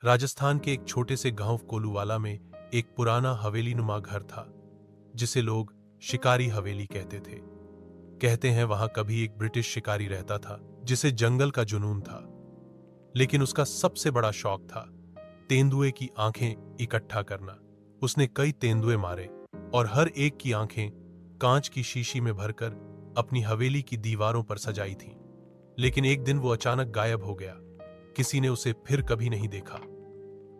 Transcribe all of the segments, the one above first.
राजस्थान के एक छोटे से गांव कोलूवाला में एक पुराना हवेली नुमा घर था, जिसे लोग शिकारी हवेली कहते थे। कहते हैं वहां कभी एक ब्रिटिश शिकारी रहता था, जिसे जंगल का जुनून था। लेकिन उसका सबसे बड़ा शौक था तेंदुए की आंखें इकट्ठा करना। उसने कई तेंदुए मारे और हर एक की आंखें कांच की शीशी में भरकर अपनी हवेली की दीवारों पर सजाई थीं। लेकिन एक दिन वो अचानक गायब हो गया। किसी ने उसे फिर कभी नहीं देखा।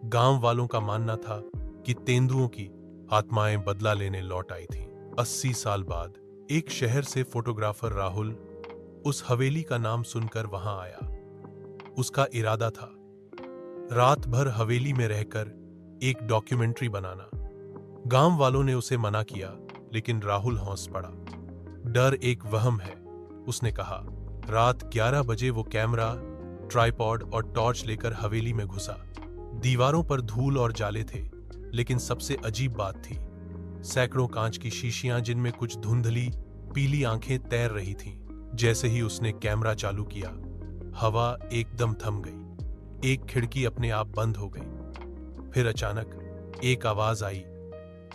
गांव वालों का मानना था कि तेंदुओं की आत्माएं बदला लेने लौट आई थीं। 80 साल बाद एक शहर से फोटोग्राफर राहुल उस हवेली का नाम सुनकर वहां आया। उसका इरादा था रात भर हवेली में रहकर एक डॉक्यूमेंट्री बनाना। गांव वालों ने उसे मना किया, लेकिन राहुल हौस पड़ा। डर एक वहम है, उसने कहा। रात 11 बजे वो कैमरा, ट्राइपॉड और टॉर्च लेकर हवेली में घुसा। दीवारों पर धूल और जाले थे, लेकिन सबसे अजीब बात थी सैकड़ों कांच की शीशियां जिनमें कुछ धुंधली पीली आंखें तैर रही थीं। जैसे ही उसने कैमरा चालू किया, हवा एकदम थम गई। एक खिड़की अपने आप बंद हो गई। फिर अचानक एक आवाज आई,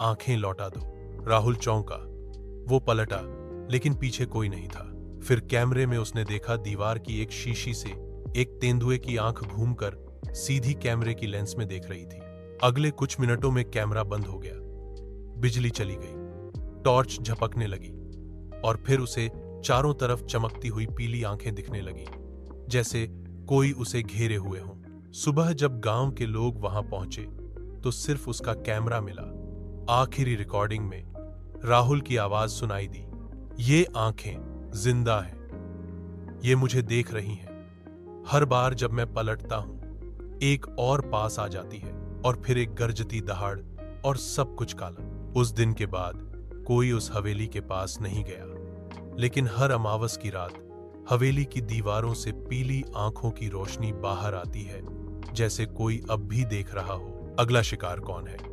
आंखें लौटा दो। राहुल चौंका। वो पलटा, लेकिन पीछे कोई नहीं था। फिर कैमरे में उसने देखा दीवार की एक शीशी से एक तेंदुए की आंख घूमकर सीधी कैमरे की लेंस में देख रही थी। अगले कुछ मिनटों में कैमरा बंद हो गया। बिजली चली गई, टॉर्च झपकने लगी और फिर उसे चारों तरफ चमकती हुई पीली आंखें दिखने लगी, जैसे कोई उसे घेरे हुए हो। सुबह जब गांव के लोग वहां पहुंचे तो सिर्फ उसका कैमरा मिला। आखिरी रिकॉर्डिंग में राहुल की आवाज सुनाई दी, ये आंखें जिंदा हैं, ये मुझे देख रही हैं। हर बार जब मैं पलटता हूं, एक और पास आ जाती है और फिर एक गरजती दहाड़ और सब कुछ काला। उस दिन के बाद कोई उस हवेली के पास नहीं गया, लेकिन हर अमावस की रात हवेली की दीवारों से पीली आंखों की रोशनी बाहर आती है, जैसे कोई अब भी देख रहा हो। अगला शिकार कौन है?